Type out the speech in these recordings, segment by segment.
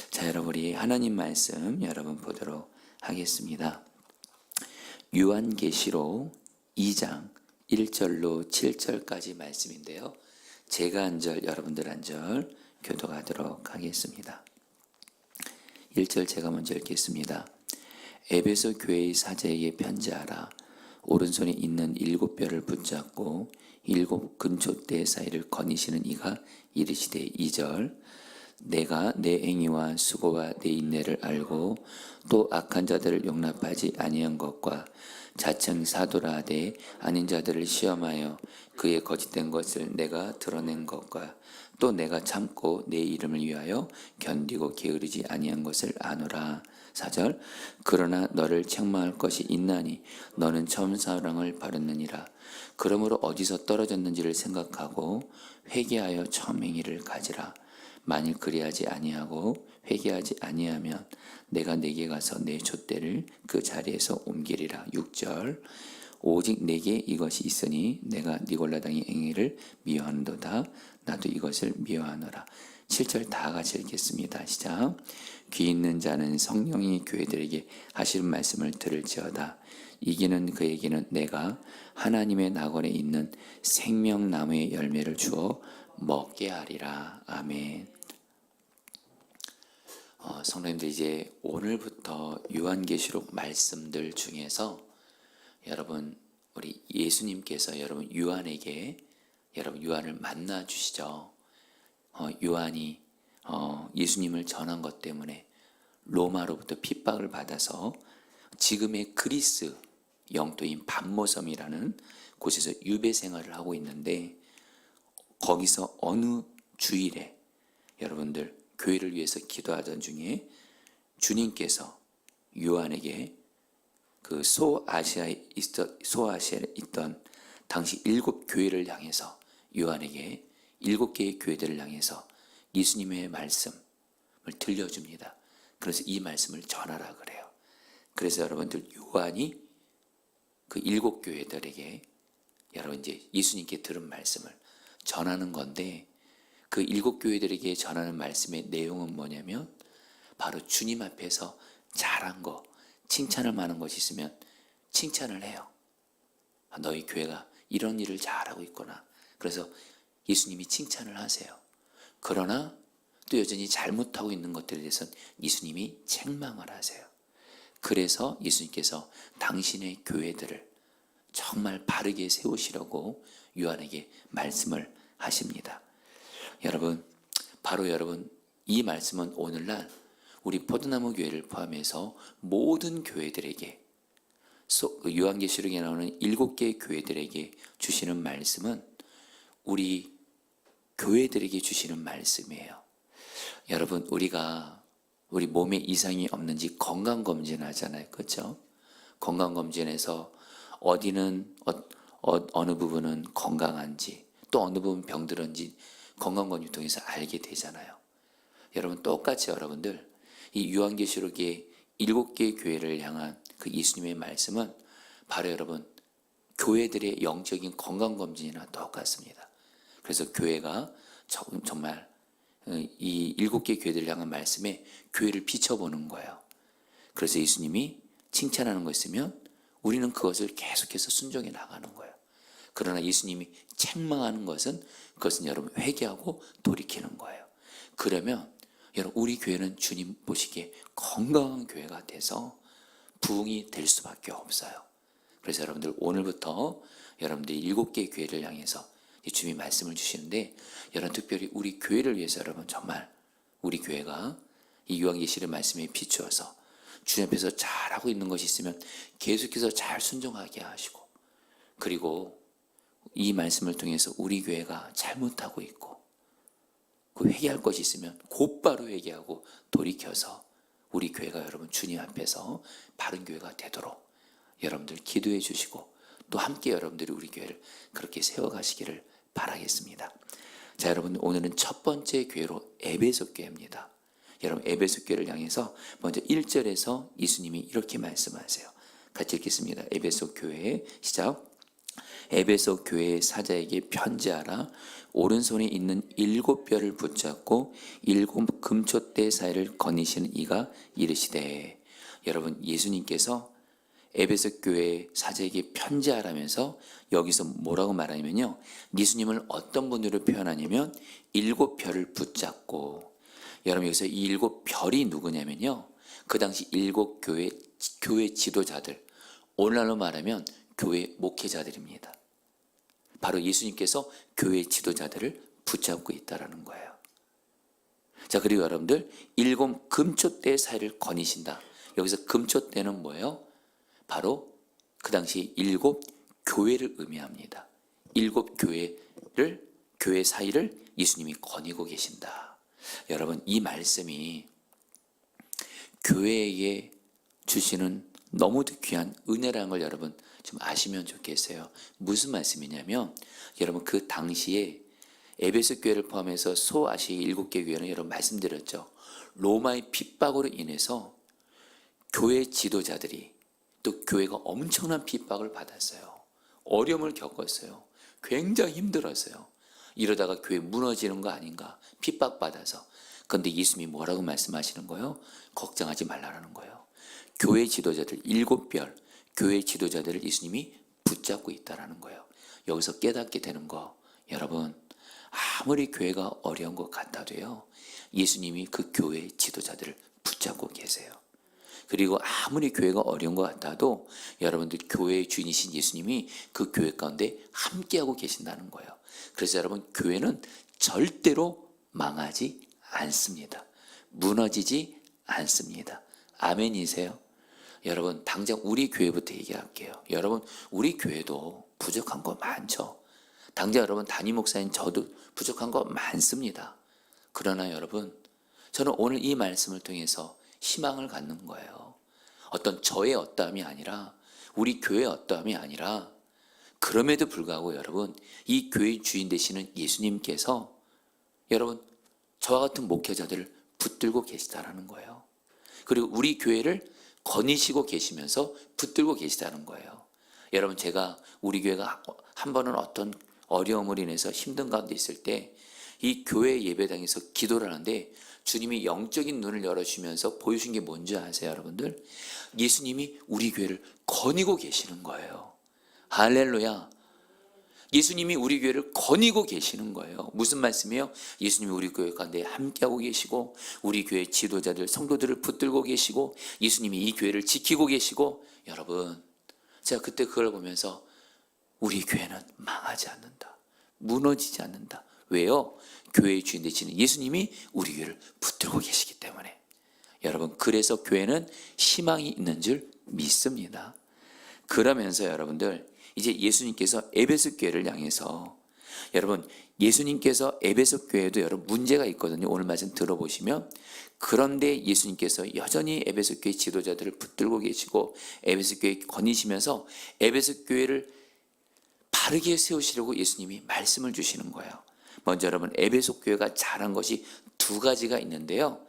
자, 여러분 우리 하나님 말씀 여러분 보도록 하겠습니다. 요한계시록 2장 1절로 7절까지 말씀인데요. 제가 한 절, 여러분들 한 절 교독하도록 하겠습니다. 1절 제가 먼저 읽겠습니다. 에베소 교회의 사제에게 편지하라. 오른손에 있는 7뼈를 붙잡고 7 근촛대 사이를 거니시는 이가 이르시되 2절 내가 내 행위와 수고와 내 인내를 알고 또 악한 자들을 용납하지 아니한 것과 자称사도라 하되 아닌 자들을 시험하여 그의 거짓된 것을 내가 드러낸 것과 또 내가 참고 내 이름을 위하여 견디고 게으르지 아니한 것을 아노라. 4절 그러나 너를 책망할 것이 있나니 너는 처음 사랑을 버렸느니라. 그러므로 어디서 떨어졌는지를 생각하고 회개하여 처음 행위를 가지라. 만일 그리하지 아니하고 회개하지 아니하면 내가 네게 가서 내 촛대를 그 자리에서 옮기리라. 6절 오직 내게 이것이 있으니 내가 니골라당의 행위를 미워하는도다. 나도 이것을 미워하노라. 7절 다 같이 읽겠습니다. 시작. 귀 있는 자는 성령이 교회들에게 하시는 말씀을 들을지어다. 이기는 그에게는 내가 하나님의 낙원에 있는 생명나무의 열매를 주어 먹게 하리라. 아멘. 성도님들 이제 오늘부터 요한계시록 말씀들 중에서 여러분 우리 예수님께서 여러분 요한을 만나 주시죠. 요한이 예수님을 전한 것 때문에 로마로부터 핍박을 받아서 지금의 그리스 영토인 반모섬이라는 곳에서 유배 생활을 하고 있는데 거기서 어느 주일에 여러분들 교회를 위해서 기도하던 중에 주님께서 요한에게 그 소아시아에 있던 당시 7 교회를 향해서 요한에게 7개의 교회들을 향해서 예수님의 말씀을 들려줍니다. 그래서 이 말씀을 전하라 그래요. 그래서 여러분들 요한이 그 7 교회들에게 여러분 이제 예수님께 들은 말씀을 전하는 건데 그 7 교회들에게 전하는 말씀의 내용은 뭐냐면 바로 주님 앞에서 잘한 거, 칭찬할 만한 것이 있으면 칭찬을 해요. 너희 교회가 이런 일을 잘하고 있구나. 그래서 예수님이 칭찬을 하세요. 그러나 또 여전히 잘못하고 있는 것들에 대해서는 예수님이 책망을 하세요. 그래서 예수님께서 당신의 교회들을 정말 바르게 세우시려고 요한에게 말씀을 하십니다. 여러분, 바로 여러분 이 말씀은 오늘날 우리 포도나무 교회를 포함해서 모든 교회들에게 요한계시록에 나오는 7개의 교회들에게 주시는 말씀은 우리 교회들에게 주시는 말씀이에요. 여러분 우리 몸에 이상이 없는지 건강검진 하잖아요. 그렇죠? 건강검진에서 어디는 어느 부분은 건강한지 또 어느 부분 병들었는지 건강검진 통해서 알게 되잖아요. 여러분 똑같이 여러분들 이 요한계시록의 7개의 교회를 향한 그 예수님의 말씀은 바로 여러분 교회들의 영적인 건강검진이나 똑같습니다. 그래서 교회가 정말 이 7개의 교회들을 향한 말씀에 교회를 비춰보는 거예요. 그래서 예수님이 칭찬하는 거 있으면 우리는 그것을 계속해서 순종해 나가는 거예요. 그러나 예수님이 책망하는 것은 그것은 여러분 회개하고 돌이키는 거예요. 그러면 여러분 우리 교회는 주님 보시기에 건강한 교회가 돼서 부흥이 될 수밖에 없어요. 그래서 여러분들 오늘부터 여러분들이 7개의 교회를 향해서 주님이 말씀을 주시는데 여러분 특별히 우리 교회를 위해서 여러분 정말 우리 교회가 이 요한계시록 말씀에 비추어서 주님 앞에서 잘하고 있는 것이 있으면 계속해서 잘 순종하게 하시고 그리고 이 말씀을 통해서 우리 교회가 잘못하고 있고 그 회개할 것이 있으면 곧바로 회개하고 돌이켜서 우리 교회가 여러분 주님 앞에서 바른 교회가 되도록 여러분들 기도해 주시고 또 함께 여러분들이 우리 교회를 그렇게 세워가시기를 바라겠습니다. 자, 여러분 오늘은 첫 번째 교회로 에베소 교회입니다. 여러분 에베소 교회를 향해서 먼저 1절에서 예수님이 이렇게 말씀하세요. 같이 읽겠습니다. 에베소 교회 시작. 에베소 교회 사자에게 편지하라. 오른손에 있는 7뼈를 붙잡고 7금초대 사이를 거니시는 이가 이르시되. 여러분, 예수님께서 에베소 교회 사자에게 편지하라면서 여기서 뭐라고 말하냐면요, 예수님을 어떤 분으로 표현하냐면 7별을 붙잡고. 여러분, 여기서 이 7별이 누구냐면요, 그 당시 7교회 지도자들, 오늘날로 말하면 교회 목회자들입니다. 바로 예수님께서 교회 지도자들을 붙잡고 있다라는 거예요. 자, 그리고 여러분들, 7금초대 사이를 거니신다. 여기서 금초대는 뭐예요? 바로 그 당시 7교회를 의미합니다. 7교회를, 교회 사이를 예수님이 거니고 계신다. 여러분, 이 말씀이 교회에 주시는 너무도 귀한 은혜라는 걸 여러분 좀 아시면 좋겠어요. 무슨 말씀이냐면, 여러분, 그 당시에 에베소 교회를 포함해서 소아시아 7개 교회는 여러분 말씀드렸죠. 로마의 핍박으로 인해서 교회 지도자들이, 또 교회가 엄청난 핍박을 받았어요. 어려움을 겪었어요. 굉장히 힘들었어요. 이러다가 교회 무너지는 거 아닌가, 핍박받아서. 그런데 예수님이 뭐라고 말씀하시는 거예요? 걱정하지 말라는 거예요. 교회 지도자들 7별, 교회 지도자들을 예수님이 붙잡고 있다라는 거예요. 여기서 깨닫게 되는 거, 여러분, 아무리 교회가 어려운 것 같아도요, 예수님이 그 교회 지도자들을 붙잡고 계세요. 그리고 아무리 교회가 어려운 것 같아도 여러분들, 교회의 주인이신 예수님이 그 교회 가운데 함께하고 계신다는 거예요. 그래서 여러분, 교회는 절대로 망하지 않습니다. 무너지지 않습니다. 아멘이세요? 여러분, 당장 우리 교회부터 얘기할게요. 여러분, 우리 교회도 부족한 거 많죠. 당장 여러분, 담임 목사님 저도 부족한 거 많습니다. 그러나 여러분, 저는 오늘 이 말씀을 통해서 희망을 갖는 거예요. 어떤 저의 어떠함이 아니라, 우리 교회의 어떠함이 아니라, 그럼에도 불구하고 여러분, 이 교회의 주인 되시는 예수님께서 여러분, 저와 같은 목회자들을 붙들고 계시다라는 거예요. 그리고 우리 교회를 거니시고 계시면서 붙들고 계시다는 거예요. 여러분, 제가 우리 교회가 한 번은 어떤 어려움으로 인해서 힘든 가운데 있을 때 이 교회 예배당에서 기도를 하는데 주님이 영적인 눈을 열어주시면서 보여준 게 뭔지 아세요, 여러분들? 예수님이 우리 교회를 거니고 계시는 거예요. 할렐루야. 예수님이 우리 교회를 거니고 계시는 거예요. 무슨 말씀이에요? 예수님이 우리 교회 가운데 함께하고 계시고, 우리 교회 지도자들, 성도들을 붙들고 계시고, 예수님이 이 교회를 지키고 계시고. 여러분, 제가 그때 그걸 보면서 우리 교회는 망하지 않는다, 무너지지 않는다. 왜요? 교회의 주인 되시는 예수님이 우리 교회를 붙들고 계시기 때문에. 여러분, 그래서 교회는 희망이 있는 줄 믿습니다. 그러면서 여러분들, 이제 예수님께서 에베소 교회를 향해서, 여러분, 예수님께서 에베소 교회에도 여러분 문제가 있거든요. 오늘 말씀 들어보시면. 그런데 예수님께서 여전히 에베소 교회 지도자들을 붙들고 계시고 에베소 교회 거니시면서 에베소 교회를 바르게 세우시려고 예수님이 말씀을 주시는 거예요. 먼저 여러분, 에베소 교회가 잘한 것이 두 가지가 있는데요.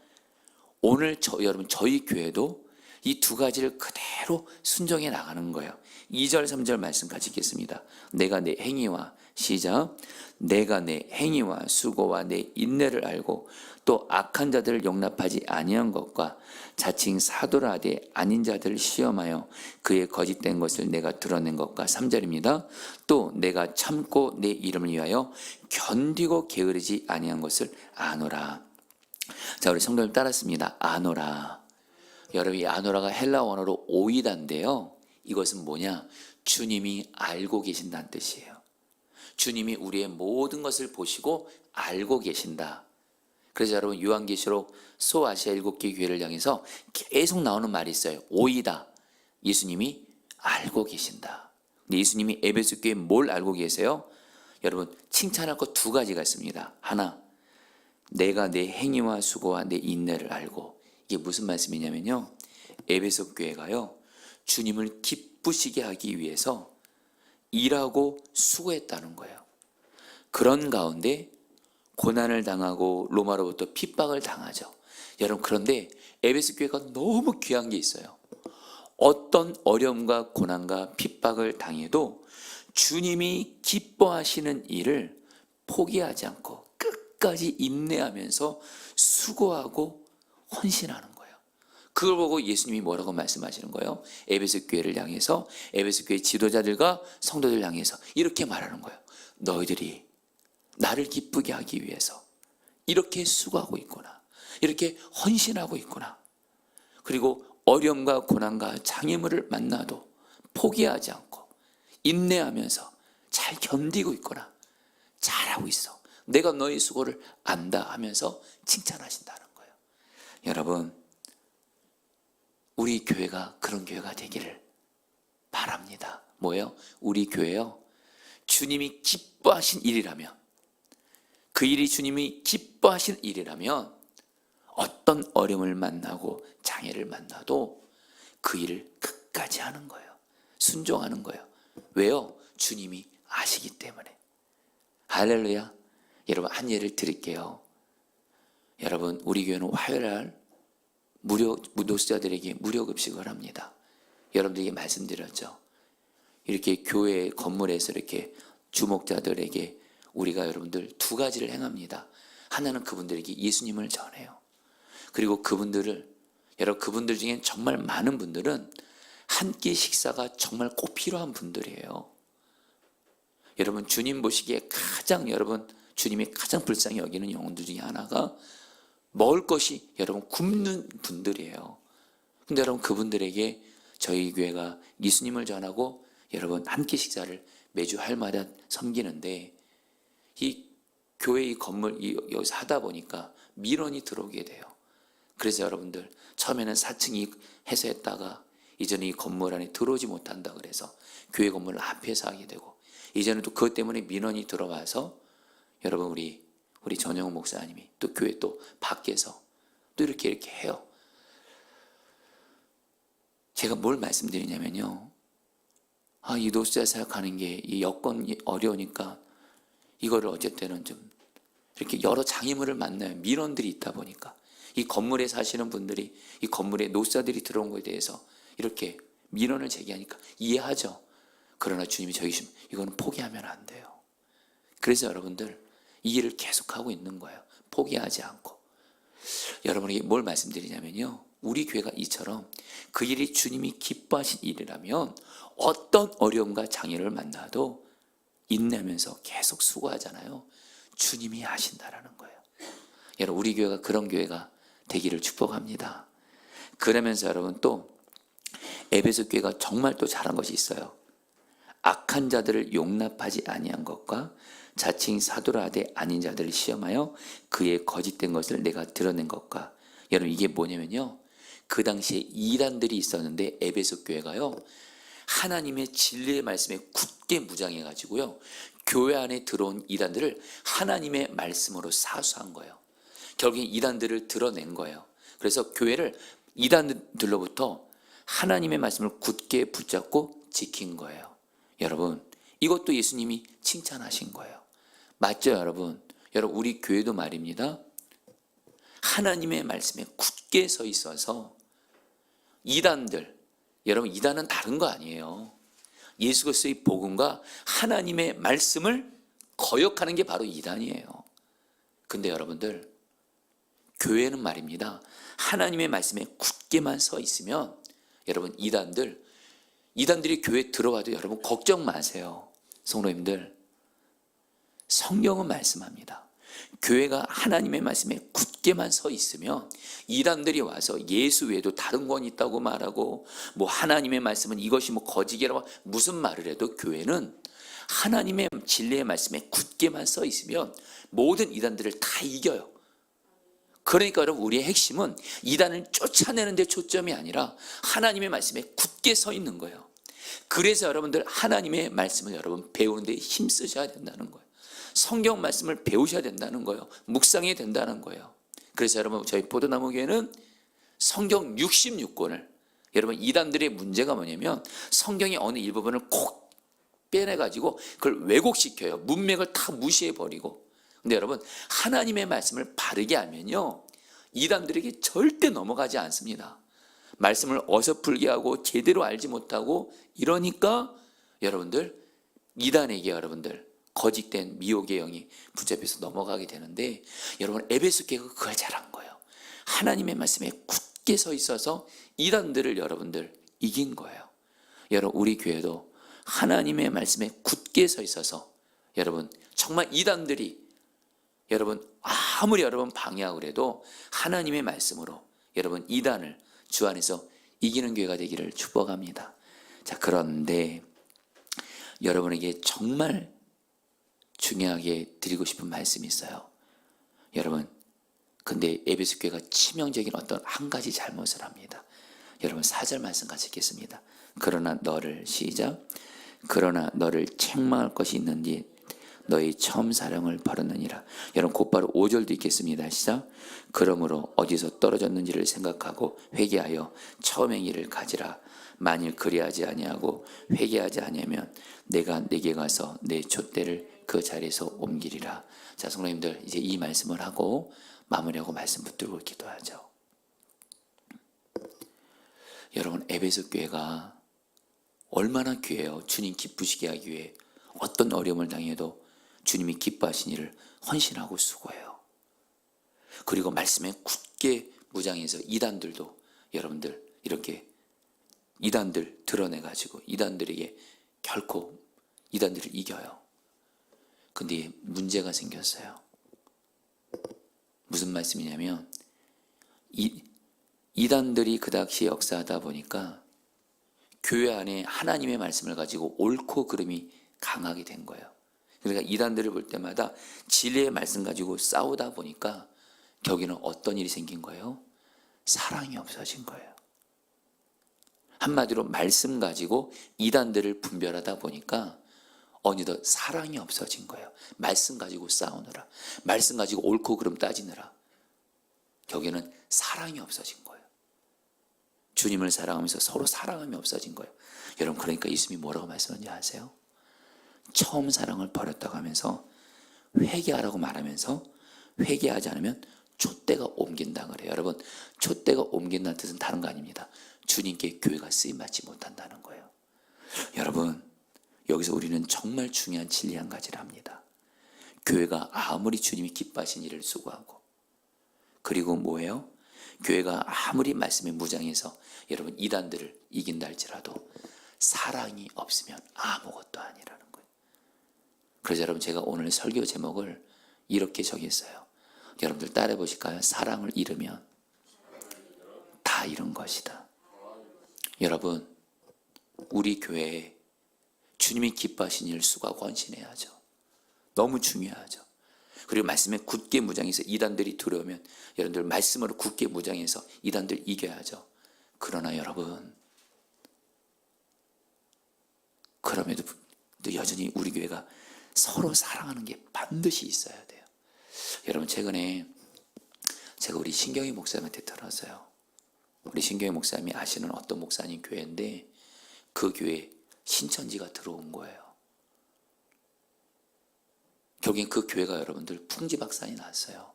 오늘 여러분, 저희 교회도 이 두 가지를 그대로 순종해 나가는 거예요. 2절 3절 말씀 같이 읽겠습니다. 내가 내 행위와, 시작, 내가 내 행위와 수고와 내 인내를 알고 또 악한 자들을 용납하지 아니한 것과 자칭 사도라 하되 아닌 자들을 시험하여 그의 거짓된 것을 내가 드러낸 것과. 3절입니다. 또 내가 참고 내 이름을 위하여 견디고 게으르지 아니한 것을 아노라. 자, 우리 성도님 따랐습니다. 아노라. 여러분, 이 아노라가 헬라 원어로 오이다인데요, 이것은 뭐냐? 주님이 알고 계신다는 뜻이에요. 주님이 우리의 모든 것을 보시고 알고 계신다. 그래서 여러분, 요한계시록 소아시아 7개 교회를 향해서 계속 나오는 말이 있어요. 오이다. 예수님이 알고 계신다. 근데 예수님이 에베소 교회에 뭘 알고 계세요? 여러분, 칭찬할 것 두 가지가 있습니다. 하나, 내가 내 행위와 수고와 내 인내를 알고. 이게 무슨 말씀이냐면요, 에베소 교회가요, 주님을 기쁘시게 하기 위해서 일하고 수고했다는 거예요. 그런 가운데 고난을 당하고 로마로부터 핍박을 당하죠. 여러분, 그런데 에베소 교회가 너무 귀한 게 있어요. 어떤 어려움과 고난과 핍박을 당해도 주님이 기뻐하시는 일을 포기하지 않고 끝까지 인내하면서 수고하고 헌신하는 거예요. 그걸 보고 예수님이 뭐라고 말씀하시는 거예요? 에베소 교회를 향해서, 에베소 교회 지도자들과 성도들 향해서 이렇게 말하는 거예요. 너희들이 나를 기쁘게 하기 위해서 이렇게 수고하고 있구나, 이렇게 헌신하고 있구나. 그리고 어려움과 고난과 장애물을 만나도 포기하지 않고 인내하면서 잘 견디고 있구나, 잘하고 있어, 내가 너의 수고를 안다 하면서 칭찬하신다는 거예요. 여러분, 우리 교회가 그런 교회가 되기를 바랍니다. 뭐예요? 우리 교회요, 주님이 기뻐하신 일이라면, 그 일이 주님이 기뻐하신 일이라면 어떤 어려움을 만나고 장애를 만나도 그 일을 끝까지 하는 거예요. 순종하는 거예요. 왜요? 주님이 아시기 때문에. 할렐루야. 여러분, 한 예를 드릴게요. 여러분, 우리 교회는 화요일날 노숙자들에게 무료 급식을 합니다. 여러분들에게 말씀드렸죠. 이렇게 교회 건물에서 이렇게 주목자들에게 우리가 여러분들 두 가지를 행합니다. 하나는 그분들에게 예수님을 전해요. 그리고 그분들 중에 정말 많은 분들은 한 끼 식사가 정말 꼭 필요한 분들이에요. 여러분, 주님 보시기에 주님이 가장 불쌍히 여기는 영혼들 중에 하나가 먹을 것이 여러분 굶는 분들이에요. 근데 여러분, 그분들에게 저희 교회가 예수님을 전하고 여러분 한 끼 식사를 매주 할마다 섬기는데, 이 교회 이 건물 여기서 하다 보니까 민원이 들어오게 돼요. 그래서 여러분들, 처음에는 4층이 해서 했다가 이제는 이 건물 안에 들어오지 못한다 그래서 교회 건물 앞에서 하게 되고, 이제는 또 그것 때문에 민원이 들어와서 여러분 우리 전영훈 목사님이 또 교회 또 밖에서 또 이렇게 해요. 제가 뭘 말씀드리냐면요, 이 노숙자 사역하는 게 이 여건이 어려우니까 이거를 어쨌든 좀 이렇게 여러 장애물을 만나요. 민원들이 있다 보니까 이 건물에 사시는 분들이, 이 건물에 노숙자들이 들어온 것에 대해서 이렇게 민원을 제기하니까 이해하죠. 그러나 주님이 저희 주시면 이거는 포기하면 안 돼요. 그래서 여러분들 이 일을 계속하고 있는 거예요. 포기하지 않고. 여러분에게 뭘 말씀드리냐면요, 우리 교회가 이처럼 그 일이 주님이 기뻐하신 일이라면 어떤 어려움과 장애를 만나도 인내하면서 계속 수고하잖아요. 주님이 하신다라는 거예요. 여러분, 우리 교회가 그런 교회가 되기를 축복합니다. 그러면서 여러분, 또 에베소 교회가 정말 또 잘한 것이 있어요. 악한 자들을 용납하지 아니한 것과 자칭 사도라 하되 아닌 자들을 시험하여 그의 거짓된 것을 내가 드러낸 것과. 여러분, 이게 뭐냐면요, 그 당시에 이단들이 있었는데 에베소 교회가요, 하나님의 진리의 말씀에 굳게 무장해 가지고요, 교회 안에 들어온 이단들을 하나님의 말씀으로 사수한 거예요. 결국엔 이단들을 드러낸 거예요. 그래서 교회를 이단들로부터 하나님의 말씀을 굳게 붙잡고 지킨 거예요. 여러분, 이것도 예수님이 칭찬하신 거예요. 맞죠, 여러분? 여러분, 우리 교회도 말입니다, 하나님의 말씀에 굳게 서 있어서 이단들, 여러분, 이단은 다른 거 아니에요. 예수 그리스도의 복음과 하나님의 말씀을 거역하는 게 바로 이단이에요. 근데 여러분들, 교회는 말입니다, 하나님의 말씀에 굳게만 서 있으면 여러분, 이단들이 교회에 들어와도 여러분 걱정 마세요. 성도님들, 성경은 말씀합니다. 교회가 하나님의 말씀에 굳게만 서 있으면 이단들이 와서 예수 외에도 다른 건 있다고 말하고, 뭐 하나님의 말씀은 이것이 뭐 거짓이라고 무슨 말을 해도 교회는 하나님의 진리의 말씀에 굳게만 서 있으면 모든 이단들을 다 이겨요. 그러니까 여러분, 우리의 핵심은 이단을 쫓아내는 데 초점이 아니라 하나님의 말씀에 굳게 서 있는 거예요. 그래서 여러분들 하나님의 말씀을 여러분 배우는 데 힘쓰셔야 된다는 거예요. 성경 말씀을 배우셔야 된다는 거예요. 묵상해야 된다는 거예요. 그래서 여러분, 저희 포도나무 교회는 성경 66권을, 여러분, 이단들의 문제가 뭐냐면 성경의 어느 일부분을 콕 빼내가지고 그걸 왜곡시켜요. 문맥을 다 무시해버리고. 근데 여러분, 하나님의 말씀을 바르게 알면요, 이단들에게 절대 넘어가지 않습니다. 말씀을 어설프게 하고 제대로 알지 못하고 이러니까 여러분들 이단에게 여러분들 거짓된 미혹의 영이 붙잡혀서 넘어가게 되는데, 여러분 에베소 교회가 그걸 잘한 거예요. 하나님의 말씀에 굳게 서 있어서 이단들을 여러분들 이긴 거예요. 여러분 우리 교회도 하나님의 말씀에 굳게 서 있어서 여러분 정말 이단들이 여러분 아무리 여러분 방해하고 그래도 하나님의 말씀으로 여러분 이단을 주 안에서 이기는 교회가 되기를 축복합니다. 자, 그런데 여러분에게 정말 중요하게 드리고 싶은 말씀이 있어요. 여러분, 근데 에베소 교회가 치명적인 어떤 한 가지 잘못을 합니다. 여러분 4절 말씀 같이 읽겠습니다. 그러나 너를 시작. 그러나 너를 책망할 것이 있는지 너희 처음 사랑을 버렸느니라. 여러분 곧바로 5절도 읽겠습니다. 시작. 그러므로 어디서 떨어졌는지를 생각하고 회개하여 처음 행위를 가지라. 만일 그리하지 아니하고 회개하지 아니하면 내가 내게 가서 내 촛대를 그 자리에서 옮기리라. 자, 성도님들 이제 이 말씀을 하고 마무리하고 말씀 붙들고 기도하죠. 여러분 에베소 교회가 얼마나 귀해요. 주님 기쁘시게 하기 위해 어떤 어려움을 당해도 주님이 기뻐하신 일을 헌신하고 수고해요. 그리고 말씀에 굳게 무장해서 이단들도 여러분들 이렇게 이단들 드러내가지고 이단들에게 결코 이단들을 이겨요. 근데 문제가 생겼어요. 무슨 말씀이냐면 이단들이 그 당시 역사하다 보니까 교회 안에 하나님의 말씀을 가지고 옳고 그름이 강하게 된 거예요. 그러니까 이단들을 볼 때마다 진리의 말씀 가지고 싸우다 보니까 거기는 어떤 일이 생긴 거예요? 사랑이 없어진 거예요. 한마디로 말씀 가지고 이단들을 분별하다 보니까 어느덧 사랑이 없어진 거예요. 말씀 가지고 싸우느라, 말씀 가지고 옳고 그름 따지느라 거기는 사랑이 없어진 거예요. 주님을 사랑하면서 서로 사랑함이 없어진 거예요. 여러분 그러니까 예수님이 뭐라고 말씀하는지 아세요? 처음 사랑을 버렸다고 하면서 회개하라고 말하면서 회개하지 않으면 촛대가 옮긴다 그래요. 여러분 촛대가 옮긴다는 뜻은 다른 거 아닙니다. 주님께 교회가 쓰임받지 못한다는 거예요. 여러분 여기서 우리는 정말 중요한 진리 한 가지를 합니다. 교회가 아무리 주님이 기뻐하신 일을 수고하고 그리고 뭐예요? 교회가 아무리 말씀에 무장해서 여러분 이단들을 이긴다 할지라도 사랑이 없으면 아무것도 아니라는 거예요. 그래서 여러분 제가 오늘 설교 제목을 이렇게 정했어요. 여러분들 따라해 보실까요? 사랑을 잃으면 다 잃은 것이다. 여러분 우리 교회에 주님이 기뻐하신 일을 수고하고 헌신해야죠. 너무 중요하죠. 그리고 말씀에 굳게 무장해서 이단들이 들어오면 여러분들 말씀으로 굳게 무장해서 이단들 이겨야죠. 그러나 여러분 그럼에도 여전히 우리 교회가 서로 사랑하는 게 반드시 있어야 돼요. 여러분 최근에 제가 우리 신경희 목사님한테 들었어요. 우리 신경희 목사님이 아시는 어떤 목사님 교회인데 그 교회에 신천지가 들어온 거예요. 결국엔 그 교회가 여러분들 풍지박산이 났어요.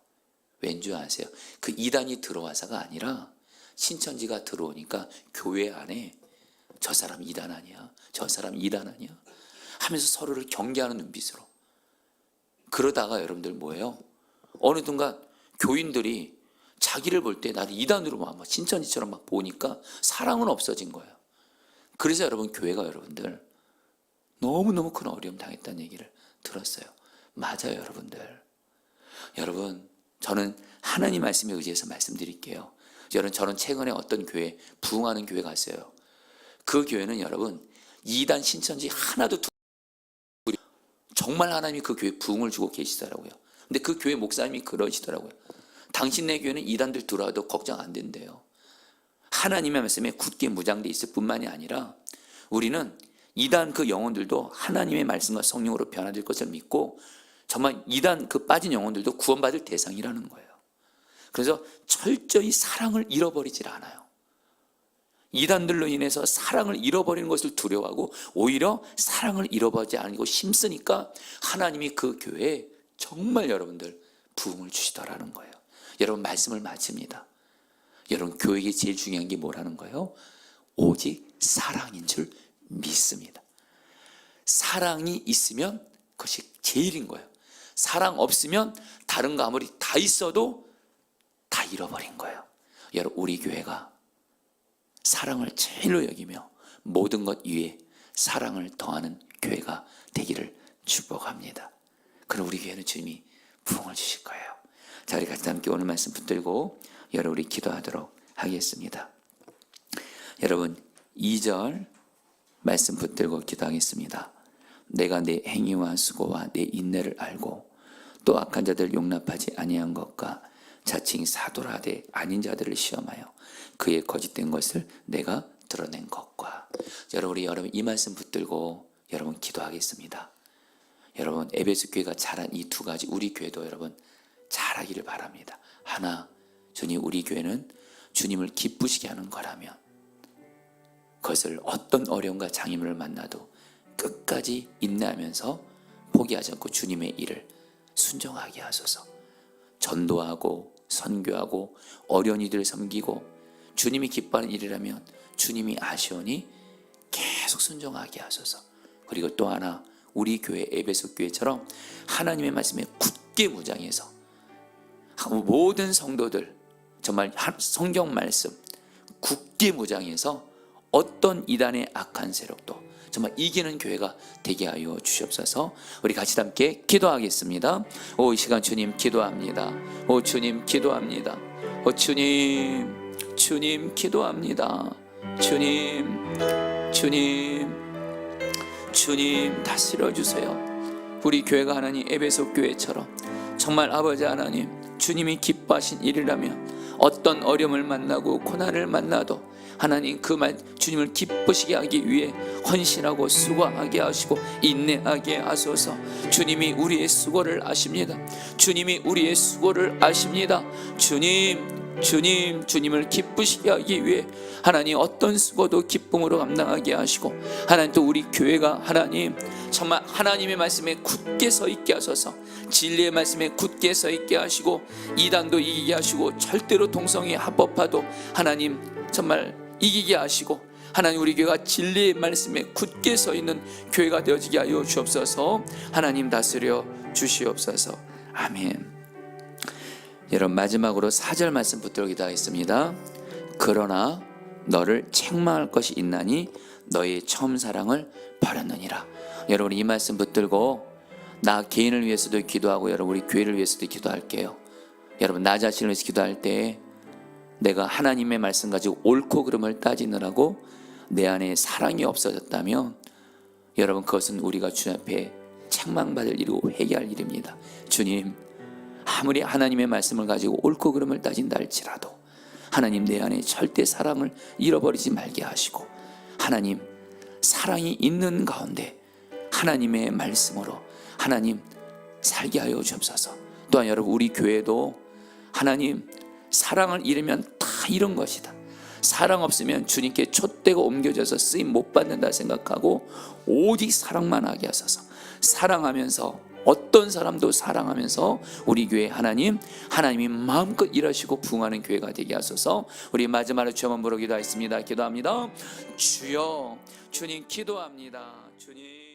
왠지 아세요? 그 이단이 들어와서가 아니라 신천지가 들어오니까 교회 안에 저 사람 이단 아니야, 저 사람 이단 아니야 하면서 서로를 경계하는 눈빛으로. 그러다가 여러분들 뭐예요? 어느 순간 교인들이 자기를 볼 때 나를 이단으로 막 신천지처럼 막 보니까 사랑은 없어진 거예요. 그래서 여러분 교회가 여러분들 너무너무 큰 어려움 당했다는 얘기를 들었어요. 맞아요 여러분들. 여러분 저는 하나님 말씀에 의지해서 말씀드릴게요. 여러분 저는 최근에 어떤 교회 부흥하는 교회 갔어요. 그 교회는 여러분 이단 신천지 하나도 정말 하나님이 그 교회 부흥을 주고 계시더라고요. 근데 그 교회 목사님이 그러시더라고요. 당신네 교회는 이단들 들어와도 걱정 안 된대요. 하나님의 말씀에 굳게 무장돼 있을 뿐만이 아니라 우리는 이단 그 영혼들도 하나님의 말씀과 성령으로 변화될 것을 믿고 정말 이단 그 빠진 영혼들도 구원받을 대상이라는 거예요. 그래서 철저히 사랑을 잃어버리질 않아요. 이단들로 인해서 사랑을 잃어버리는 것을 두려워하고 오히려 사랑을 잃어버리지 않고 힘쓰니까 하나님이 그 교회에 정말 여러분들 부흥을 주시더라는 거예요. 여러분 말씀을 마칩니다. 여러분 교회에 제일 중요한 게 뭐라는 거예요? 오직 사랑인 줄 믿습니다. 사랑이 있으면 그것이 제일인 거예요. 사랑 없으면 다른 거 아무리 다 있어도 다 잃어버린 거예요. 여러분, 우리 교회가 사랑을 제일로 여기며 모든 것 위에 사랑을 더하는 교회가 되기를 축복합니다. 그럼 우리 교회는 주님이 부흥을 주실 거예요. 자, 우리 같이 함께 오늘 말씀 붙들고 여러분 우리 기도하도록 하겠습니다. 여러분 2절 말씀 붙들고 기도하겠습니다. 내가 내 행위와 수고와 내 인내를 알고 또 악한 자들을 용납하지 아니한 것과 자칭 사도라되 아닌 자들을 시험하여 그의 거짓된 것을 내가 드러낸 것과. 여러분 이 말씀 붙들고 여러분 기도하겠습니다. 여러분 에베소 교회가 잘한 이 두 가지 우리 교회도 여러분 잘하기를 바랍니다. 하나, 주님 우리 교회는 주님을 기쁘시게 하는 거라면 그것을 어떤 어려움과 장애물을 만나도 끝까지 인내하면서 포기하지 않고 주님의 일을 순종하게 하소서. 전도하고 선교하고 어려운 이들을 섬기고 주님이 기뻐하는 일이라면 주님이 아시오니 계속 순종하게 하소서. 그리고 또 하나, 우리 교회 에베소 교회처럼 하나님의 말씀에 굳게 무장해서 모든 성도들 정말 성경 말씀 굳게 무장해서 어떤 이단의 악한 세력도 정말 이기는 교회가 되게 하여 주시옵소서. 우리 같이 함께 기도하겠습니다. 이 시간 주님 기도합니다. 주님 기도합니다. 주님 기도합니다. 주님 다스려 주세요. 우리 교회가 하나님 에베소 교회처럼 정말 아버지 하나님 주님이 기뻐하신 일이라면 어떤 어려움을 만나고 고난을 만나도 하나님 그 말 주님을 기쁘시게 하기 위해 헌신하고 수고하게 하시고 인내하게 하소서. 주님이 우리의 수고를 아십니다. 주님이 우리의 수고를 아십니다. 주님을 기쁘시게 하기 위해 하나님 어떤 수고도 기쁨으로 감당하게 하시고 하나님 또 우리 교회가 하나님 정말 하나님의 말씀에 굳게 서 있게 하소서. 진리의 말씀에 굳게 서 있게 하시고 이단도 이기게 하시고 절대로 동성애 합법화도 하나님 정말 이기게 하시고 하나님 우리 교회가 진리의 말씀에 굳게 서 있는 교회가 되어지게 하여 주옵소서. 하나님 다스려 주시옵소서. 아멘. 여러분 마지막으로 4절 말씀 붙들고 기도하겠습니다. 그러나 너를 책망할 것이 있나니 너의 처음 사랑을 버렸느니라. 여러분 이 말씀 붙들고 나 개인을 위해서도 기도하고 여러분 우리 교회를 위해서도 기도할게요. 여러분 나 자신을 위해서 기도할 때 내가 하나님의 말씀 가지고 옳고 그름을 따지느라고 내 안에 사랑이 없어졌다면 여러분 그것은 우리가 주님 앞에 책망받을 일이고 회개할 일입니다. 주님 아무리 하나님의 말씀을 가지고 옳고 그름을 따진다 할지라도 하나님 내 안에 절대 사랑을 잃어버리지 말게 하시고 하나님 사랑이 있는 가운데 하나님의 말씀으로 하나님 살게 하여 주옵소서. 또한 여러분 우리 교회도 하나님 사랑을 잃으면 다 잃은 것이다. 사랑 없으면 주님께 촛대가 옮겨져서 쓰임 못 받는다 생각하고 오직 사랑만 하게 하소서. 사랑하면서 어떤 사람도 사랑하면서 우리 교회 하나님이 마음껏 일하시고 부흥하는 교회가 되게 하소서. 우리 마지막으로 주여 한번 부르기도 하겠습니다. 기도합니다. 주여 주님 기도합니다. 주님